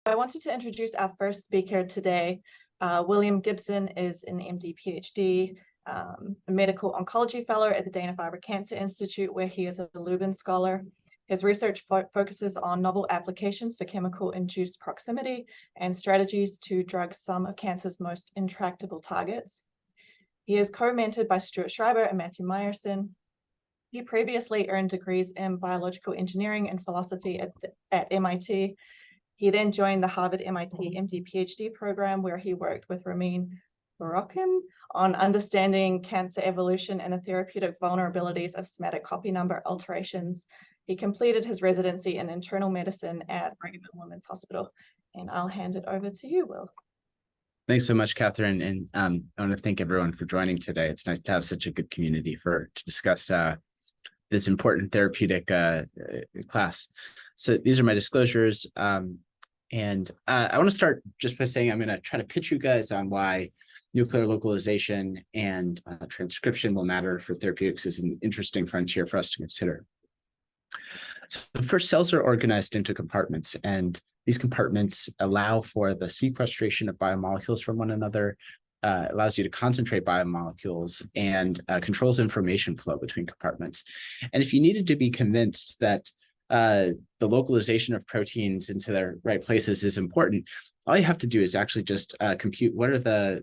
I wanted to introduce our first speaker today. William Gibson is an MD PhD, a medical oncology fellow at the Dana-Farber Cancer Institute, where he is a Lubin Scholar. His research focuses on novel applications for chemical-induced proximity and strategies to drug some of cancer's most intractable targets. He is co-mentored by Stuart Schreiber and Matthew Meyerson. He previously earned degrees in biological engineering and philosophy at MIT. He then joined the Harvard-MIT MD PhD program, where he worked with Ramin Barakim on understanding cancer evolution and the therapeutic vulnerabilities of somatic copy number alterations. He completed his residency in internal medicine at Brigham and Women's Hospital. And I'll hand it over to you, Will. Thanks so much, Catherine. And I want to thank everyone for joining today. It's nice to have such a good community to discuss this important therapeutic class. So these are my disclosures. And I want to start just by saying I'm going to try to pitch you guys on why nuclear localization and transcription will matter for therapeutics is an interesting frontier for us to consider. So first, cells are organized into compartments, and these compartments allow for the sequestration of biomolecules from one another, allows you to concentrate biomolecules, and controls information flow between compartments. And if you needed to be convinced that the localization of proteins into their right places is important, all you have to do is actually just compute what are the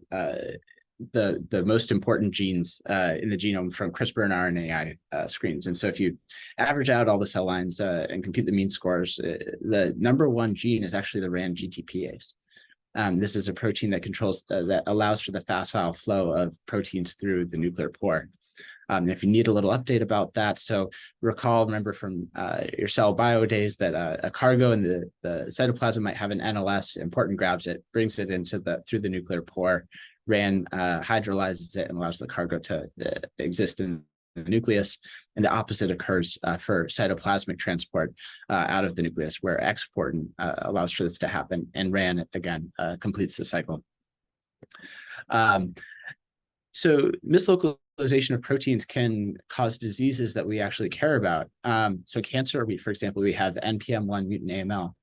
most important genes in the genome from CRISPR and RNAi screens. And so if you average out all the cell lines and compute the mean scores, the number one gene is actually the RAN GTPase. This is a protein that controls that allows for the facile flow of proteins through the nuclear pore. If you need a little update about that, so remember from your cell bio days that a cargo in the cytoplasm might have an NLS. Important grabs it, brings it through the nuclear pore. RAN hydrolyzes it and allows the cargo to exist in the nucleus. And the opposite occurs for cytoplasmic transport out of the nucleus, where exportin allows for this to happen. And RAN, again, completes the cycle. So mislocalization of proteins can cause diseases that we actually care about. So cancer, for example, we have NPM1 mutant AML.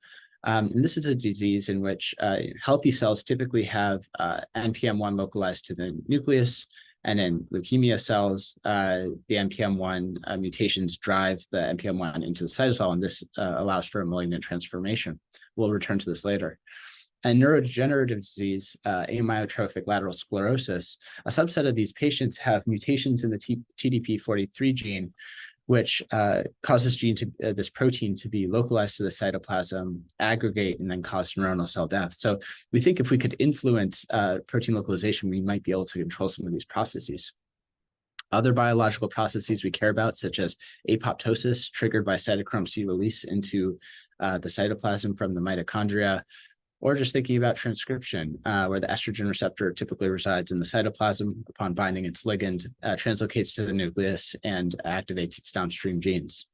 And this is a disease in which healthy cells typically have NPM1 localized to the nucleus, and in leukemia cells, the NPM1 mutations drive the NPM1 into the cytosol, and this allows for a malignant transformation. We'll return to this later. And neurodegenerative disease, amyotrophic lateral sclerosis, a subset of these patients have mutations in the TDP43 gene, which causes this protein to be localized to the cytoplasm, aggregate, and then cause neuronal cell death. So we think if we could influence protein localization, we might be able to control some of these processes. Other biological processes we care about, such as apoptosis, triggered by cytochrome C release into the cytoplasm from the mitochondria, or just thinking about transcription, where the estrogen receptor typically resides in the cytoplasm. Upon binding its ligand, translocates to the nucleus and activates its downstream genes.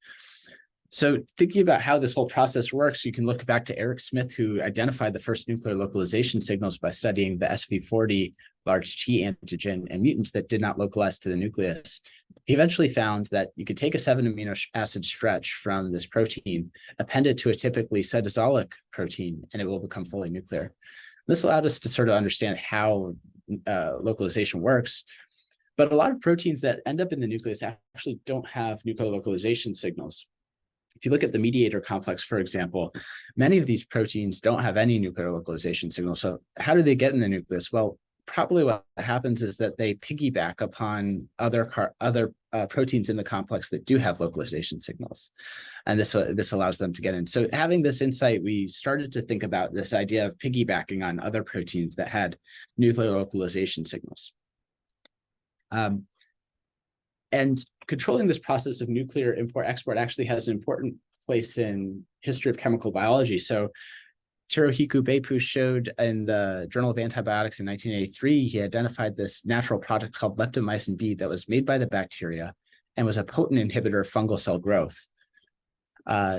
So thinking about how this whole process works, you can look back to Eric Smith, who identified the first nuclear localization signals by studying the SV40 large T antigen and mutants that did not localize to the nucleus. He eventually found that you could take a 7 amino acid stretch from this protein, append it to a typically cytosolic protein, and it will become fully nuclear. This allowed us to sort of understand how localization works. But a lot of proteins that end up in the nucleus actually don't have nuclear localization signals. If you look at the mediator complex, for example, many of these proteins don't have any nuclear localization signal. So how do they get in the nucleus? Well, probably what happens is that they piggyback upon other proteins in the complex that do have localization signals. And this allows them to get in. So having this insight, we started to think about this idea of piggybacking on other proteins that had nuclear localization signals. And controlling this process of nuclear import-export actually has an important place in history of chemical biology. So Teruhiku Beipu showed in the Journal of Antibiotics in 1983, he identified this natural product called leptomycin B that was made by the bacteria and was a potent inhibitor of fungal cell growth.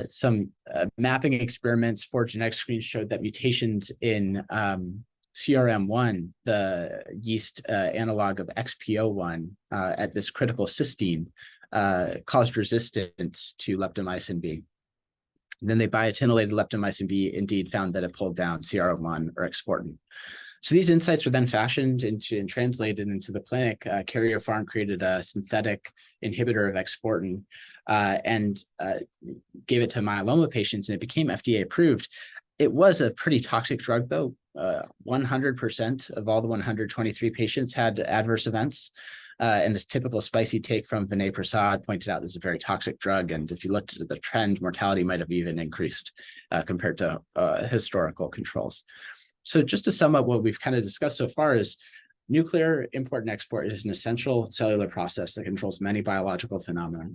Some mapping experiments for genetic screens showed that mutations in CRM1, the yeast analog of XPO1 at this critical cysteine, caused resistance to leptomycin B. Then they biotinylated leptomycin B, indeed found that it pulled down CR1 or exportin. So these insights were then fashioned into and translated into the clinic. Karyopharm created a synthetic inhibitor of exportin and gave it to myeloma patients, and it became FDA approved. It was a pretty toxic drug, though. 100% of all the 123 patients had adverse events. And this typical spicy take from Vinay Prasad pointed out this is a very toxic drug. And if you looked at the trend, mortality might have even increased compared to historical controls. So just to sum up what we've kind of discussed so far is nuclear import and export is an essential cellular process that controls many biological phenomena.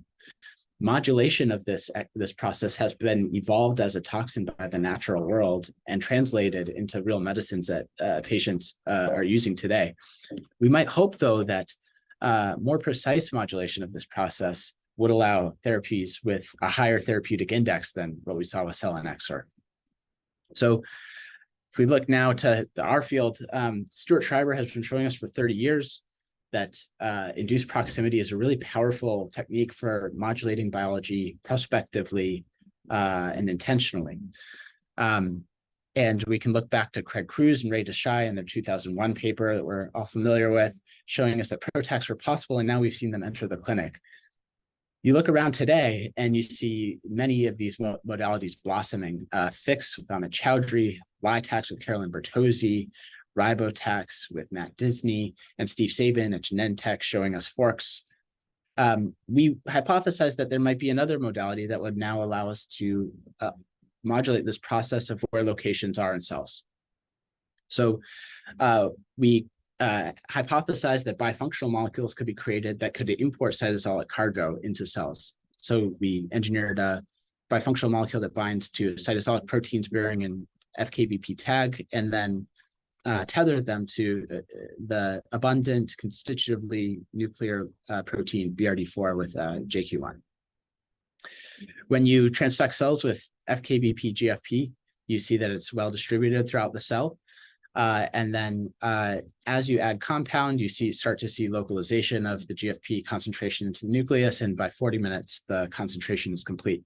Modulation of this process has been evolved as a toxin by the natural world and translated into real medicines that patients are using today. We might hope, though, that more precise modulation of this process would allow therapies with a higher therapeutic index than what we saw with selinexor. So if we look now to our field, Stuart Schreiber has been showing us for 30 years that induced proximity is a really powerful technique for modulating biology prospectively and intentionally. And we can look back to Craig Cruz and Ray Desai in their 2001 paper that we're all familiar with, showing us that PROTACs were possible, and now we've seen them enter the clinic. You look around today and you see many of these modalities blossoming. Fix with Amit Chowdhury, Litax with Carolyn Bertozzi, Ribotax with Matt Disney, and Steve Sabin at Genentech showing us forks. We hypothesized that there might be another modality that would now allow us to modulate this process of where locations are in cells. So we hypothesized that bifunctional molecules could be created that could import cytosolic cargo into cells. So we engineered a bifunctional molecule that binds to cytosolic proteins bearing an FKBP tag, and then tethered them to the abundant constitutively nuclear protein BRD4 with JQ1. When you transfect cells with FKBP GFP, you see that it's well distributed throughout the cell. And then as you add compound, you start to see localization of the GFP concentration into the nucleus, and by 40 minutes, the concentration is complete.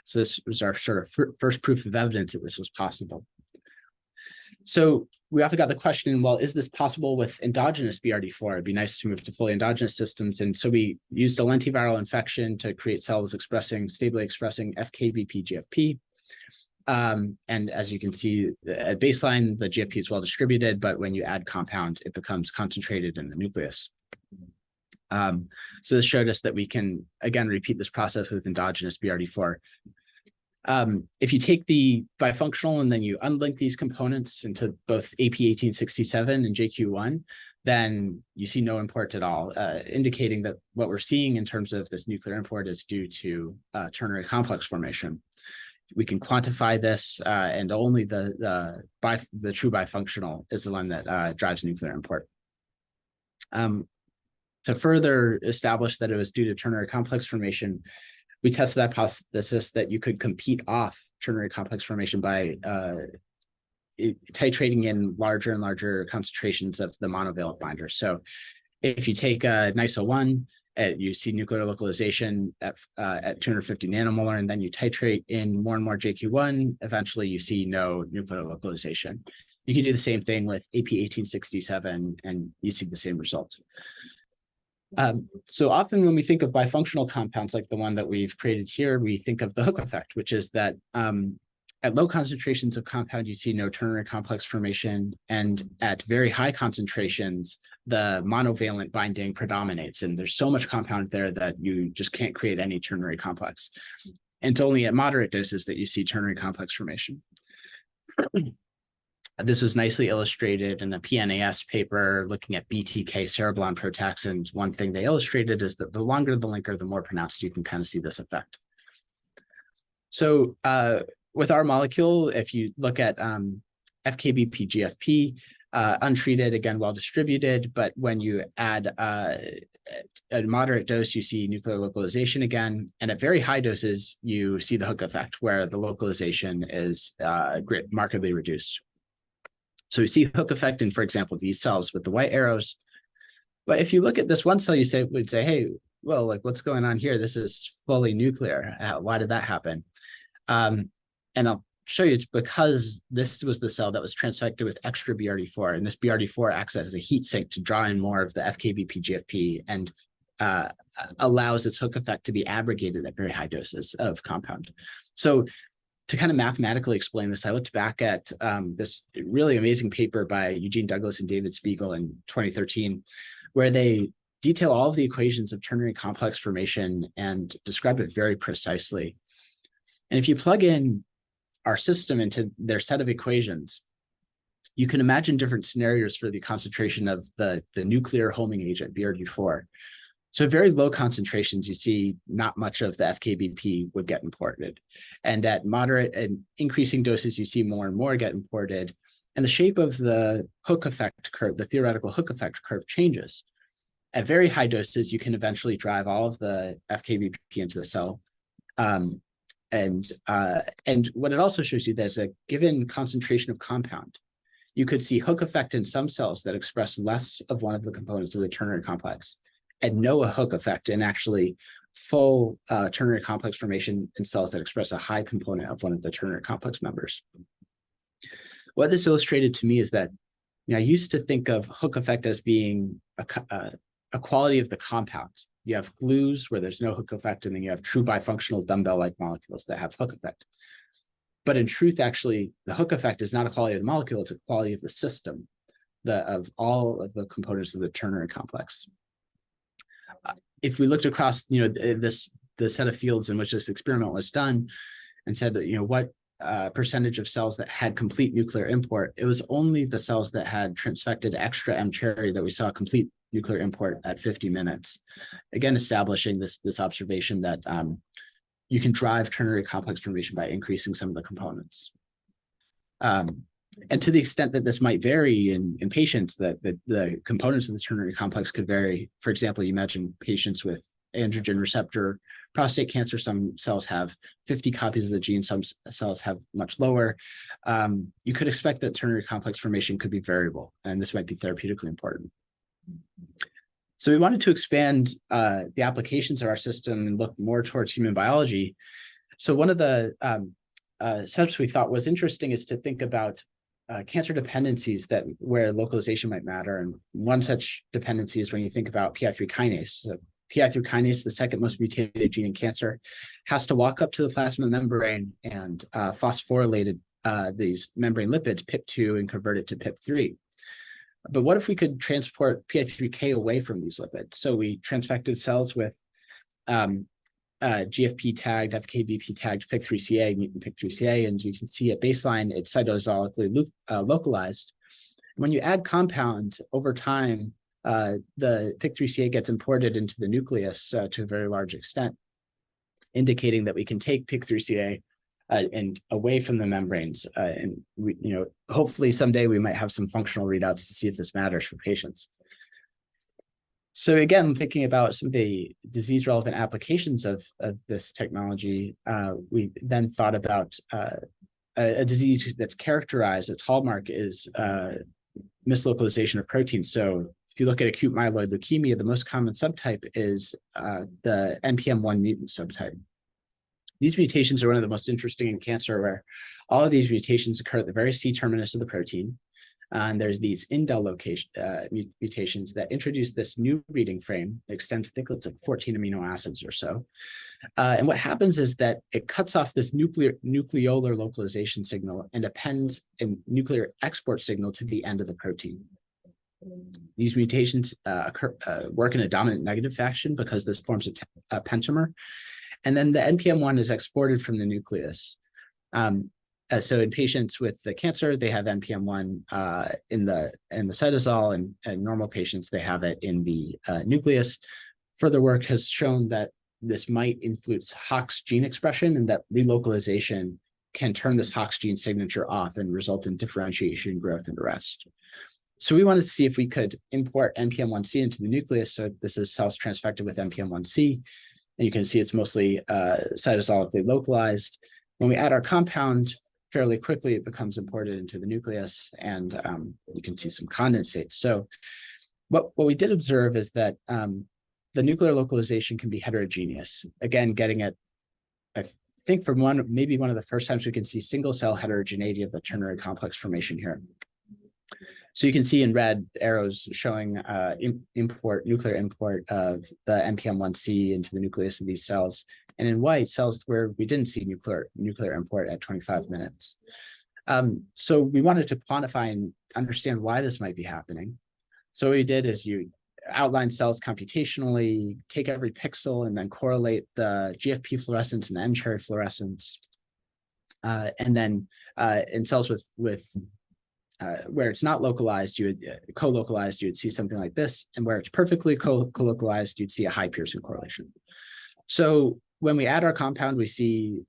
So this was our sort of first proof of evidence that this was possible. So we often got the question, well, is this possible with endogenous BRD4? It'd be nice to move to fully endogenous systems. And so we used a lentiviral infection to create cells stably expressing FKBP GFP. And as you can see, at baseline, the GFP is well distributed, but when you add compound, it becomes concentrated in the nucleus. So this showed us that we can, again, repeat this process with endogenous BRD4. If you take the bifunctional and then you unlink these components into both AP1867 and JQ1, then you see no import at all, indicating that what we're seeing in terms of this nuclear import is due to ternary complex formation. We can quantify this, and only the true bifunctional is the one that drives nuclear import. To further establish that it was due to ternary complex formation, we tested the hypothesis that you could compete off ternary complex formation by titrating in larger and larger concentrations of the monovalent binder. So if you take NISO1, you see nuclear localization at 250 nanomolar, and then you titrate in more and more JQ1, eventually you see no nuclear localization. You can do the same thing with AP1867, and you see the same result. So often when we think of bifunctional compounds like the one that we've created here, we think of the hook effect, which is that at low concentrations of compound, you see no ternary complex formation, and at very high concentrations, the monovalent binding predominates, and there's so much compound there that you just can't create any ternary complex. And it's only at moderate doses that you see ternary complex formation. This was nicely illustrated in a PNAS paper looking at BTK cereblon protaxins. One thing they illustrated is that the longer the linker, the more pronounced you can kind of see this effect. So with our molecule, if you look at FKBP GFP, untreated, again, well distributed, but when you add at a moderate dose, you see nuclear localization again, and at very high doses, you see the hook effect where the localization is markedly reduced. So we see hook effect in, for example, these cells with the white arrows. But if you look at this one cell, would say, hey, well, like what's going on here? This is fully nuclear. Why did that happen? And I'll show you it's because this was the cell that was transfected with extra BRD4, and this BRD4 acts as a heat sink to draw in more of the FKBP GFP and allows its hook effect to be abrogated at very high doses of compound. So to kind of mathematically explain this, I looked back at this really amazing paper by Eugene Douglas and David Spiegel in 2013, where they detail all of the equations of ternary complex formation and describe it very precisely. And if you plug in our system into their set of equations, you can imagine different scenarios for the concentration of the nuclear homing agent, BRD4. So at very low concentrations, you see not much of the FKBP would get imported. And at moderate and increasing doses, you see more and more get imported. And the shape of the hook effect curve, the theoretical hook effect curve, changes. At very high doses, you can eventually drive all of the FKBP into the cell. And what it also shows you, there's a given concentration of compound. You could see hook effect in some cells that express less of one of the components of the ternary complex, and no hook effect in actually full ternary complex formation in cells that express a high component of one of the ternary complex members. What this illustrated to me is that, I used to think of hook effect as being a quality of the compound. You have glues where there's no hook effect, and then you have true bifunctional dumbbell-like molecules that have hook effect. But in truth, actually, the hook effect is not a quality of the molecule, it's a quality of the system, of all of the components of the ternary complex. If we looked across, the set of fields in which this experiment was done and said that, what percentage of cells that had complete nuclear import, it was only the cells that had transfected extra M cherry that we saw complete nuclear import at 50 minutes. Again, establishing this observation that you can drive ternary complex formation by increasing some of the components. And to the extent that this might vary in patients, that the components of the ternary complex could vary. For example, you imagine patients with androgen receptor prostate cancer, some cells have 50 copies of the gene, some cells have much lower. You could expect that ternary complex formation could be variable, and this might be therapeutically important. So we wanted to expand the applications of our system and look more towards human biology. So one of the steps we thought was interesting is to think about cancer dependencies where localization might matter. And one such dependency is when you think about PI3 kinase. So PI3 kinase, the second most mutated gene in cancer, has to walk up to the plasma membrane and phosphorylate these membrane lipids, PIP2, and convert it to PIP3. But what if we could transport PI3K away from these lipids? So we transfected cells with GFP tagged, FKBP tagged PIK3CA, mutant PIK3CA, and you can see at baseline it's cytosolically localized. When you add compound over time, the PIK3CA gets imported into the nucleus to a very large extent, indicating that we can take PIK3CA and away from the membranes. And we, hopefully someday we might have some functional readouts to see if this matters for patients. So again, thinking about some of the disease-relevant applications of this technology, we then thought about a disease that's characterized, its hallmark is mislocalization of proteins. So if you look at acute myeloid leukemia, the most common subtype is the NPM1 mutant subtype. These mutations are one of the most interesting in cancer, where all of these mutations occur at the very C terminus of the protein. And there's these indel mutations that introduce this new reading frame, extends thickness of 14 amino acids or so. And what happens is that it cuts off this nucleolar localization signal and appends a nuclear export signal to the end of the protein. These mutations work in a dominant negative fashion because this forms a pentamer. And then the NPM1 is exported from the nucleus. So in patients with the cancer, they have NPM1 in the cytosol, and normal patients, they have it in the nucleus. Further work has shown that this might influence Hox gene expression, and that relocalization can turn this Hox gene signature off and result in differentiation, growth, and arrest. So we wanted to see if we could import NPM1C into the nucleus. So this is cells transfected with NPM1C. And you can see it's mostly cytosolically localized. When we add our compound, fairly quickly it becomes imported into the nucleus, and you can see some condensates. So what we did observe is that the nuclear localization can be heterogeneous. Again, getting at think maybe one of the first times we can see single cell heterogeneity of the ternary complex formation here. So you can see in red arrows showing nuclear import of the NPM1C into the nucleus of these cells, and in white cells where we didn't see nuclear import at 25 minutes. So we wanted to quantify and understand why this might be happening. So what we did is you outline cells computationally, take every pixel, and then correlate the GFP fluorescence and the M-cherry fluorescence. And then in cells with where it's not localized, you would co-localized, you would see something like this, and where it's perfectly co-localized, you'd see a high Pearson correlation. So when we add our compound, we see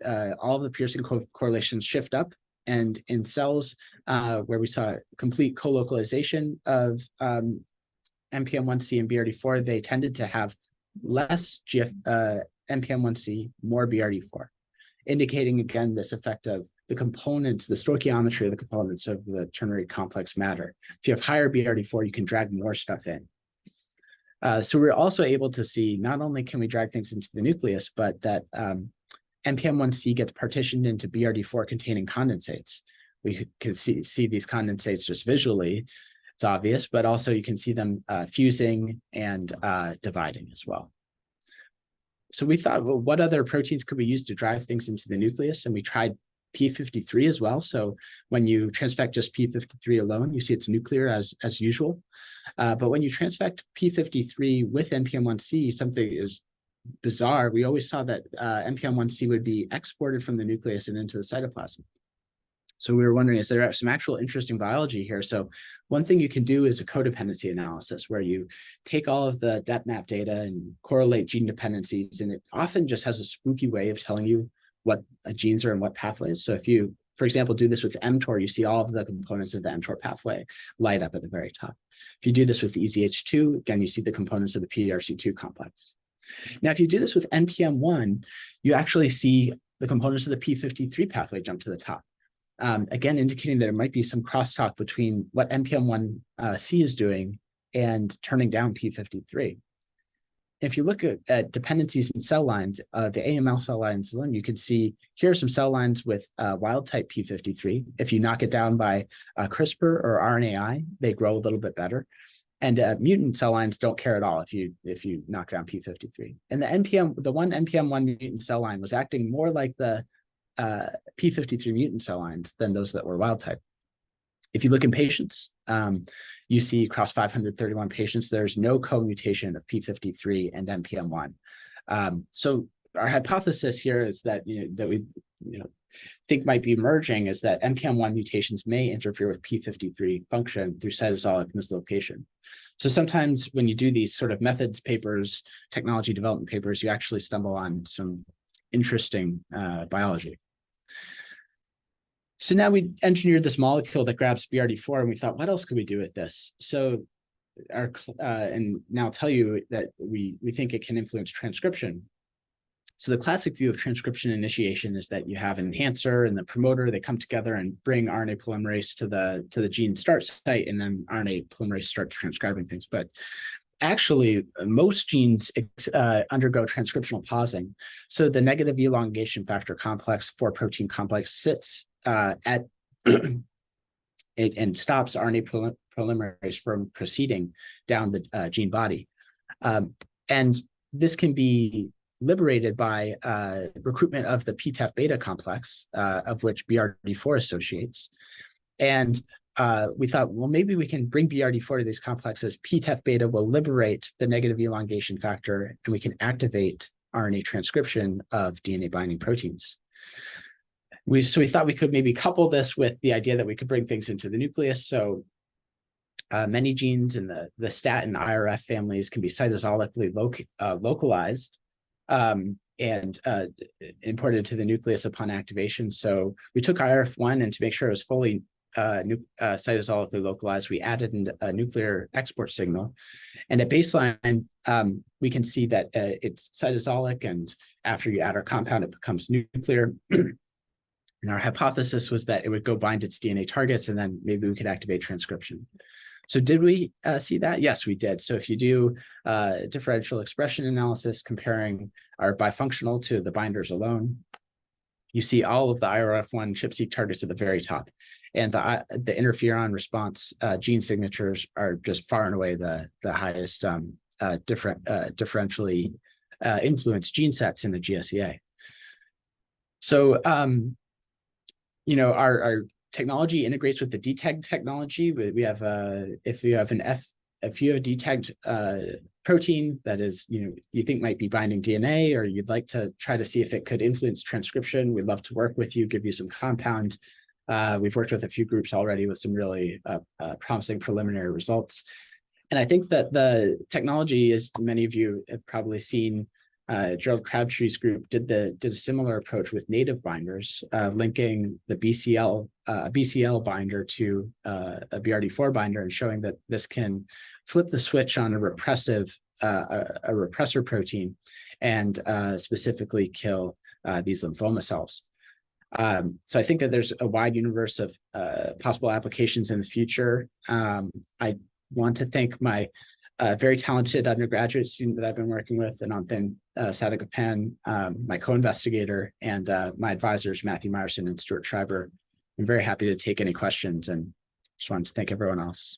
all of the Pearson correlations shift up, and in cells where we saw complete co-localization of NPM1C and BRD4, they tended to have less NPM1C, more BRD4, indicating again this effect of the components, the stoichiometry of the components of the ternary complex matter. If you have higher BRD4, you can drag more stuff in. So we're also able to see not only can we drag things into the nucleus, but that NPM1C gets partitioned into BRD4 containing condensates. We can see these condensates just visually, it's obvious, but also you can see them fusing and dividing as well. So we thought, well, what other proteins could we use to drive things into the nucleus? And we tried P53 as well. So when you transfect just P53 alone, you see it's nuclear as usual. But when you transfect P53 with NPM1C, something is bizarre. We always saw that NPM1C would be exported from the nucleus and into the cytoplasm. So we were wondering, is there some actual interesting biology here? So one thing you can do is a codependency analysis, where you take all of the DepMap data and correlate gene dependencies, and it often just has a spooky way of telling you what genes are in what pathways. So if you, for example, do this with mTOR, you see all of the components of the mTOR pathway light up at the very top. If you do this with EZH2, again, you see the components of the PRC2 complex. Now, if you do this with NPM1, you actually see the components of the P53 pathway jump to the top. Again, indicating that there might be some crosstalk between what NPM1C is doing and turning down P53. If you look at dependencies in cell lines, the AML cell lines alone, you can see here are some cell lines with wild type P53. If you knock it down by CRISPR or RNAi, they grow a little bit better. And mutant cell lines don't care at all if you knock down P53. And the one NPM1 mutant cell line was acting more like the P53 mutant cell lines than those that were wild type. If you look in patients, you see across 531 patients, there's no co-mutation of P53 and NPM1. So our hypothesis here is that we think might be emerging is that NPM1 mutations may interfere with P53 function through cytosolic mislocation. So sometimes when you do these sort of methods papers, technology development papers, you actually stumble on some interesting biology. So now we engineered this molecule that grabs BRD4, and we thought, what else could we do with this? So and now I'll tell you that we think it can influence transcription. So the classic view of transcription initiation is that you have an enhancer and the promoter, they come together and bring RNA polymerase to the gene start site, and then RNA polymerase starts transcribing things. But actually, most genes undergo transcriptional pausing. So the negative elongation factor complex 4 protein complex sits at it and stops RNA polymerase from proceeding down the gene body. And this can be liberated by recruitment of the PTEF beta complex, of which BRD4 associates. And we thought, well, maybe we can bring BRD4 to these complexes. PTEF beta will liberate the negative elongation factor, and we can activate RNA transcription of DNA binding proteins. So we thought we could maybe couple this with the idea that we could bring things into the nucleus. So many genes in the STAT and IRF families can be cytosolically localized and imported to the nucleus upon activation. So we took IRF1, and to make sure it was fully cytosolically localized, we added a nuclear export signal. And at baseline, we can see that it's cytosolic, and after you add our compound, it becomes nuclear. And our hypothesis was that it would go bind its DNA targets, and then maybe we could activate transcription. So did we see that? Yes, we did. So if you do differential expression analysis comparing our bifunctional to the binders alone, you see all of the IRF1 ChIP-seq targets at the very top. And the interferon response gene signatures are just far and away the highest differentially influenced gene sets in the GSEA. So, our technology integrates with the DTAG technology. We have if you have a DTAG protein that is, you think might be binding DNA, or you'd like to try to see if it could influence transcription, we'd love to work with you, give you some compound. We've worked with a few groups already with some really promising preliminary results. And I think that the technology, as many of you have probably seen, Gerald Crabtree's group did a similar approach with native binders, linking the BCL binder to a BRD4 binder, and showing that this can flip the switch on a repressor protein and specifically kill these lymphoma cells. So I think that there's a wide universe of possible applications in the future. I want to thank my very talented undergraduate student that I've been working with, Ananthan Sadagapan, my co-investigator, and my advisors, Matthew Myerson and Stuart Schreiber. I'm very happy to take any questions, and just wanted to thank everyone else.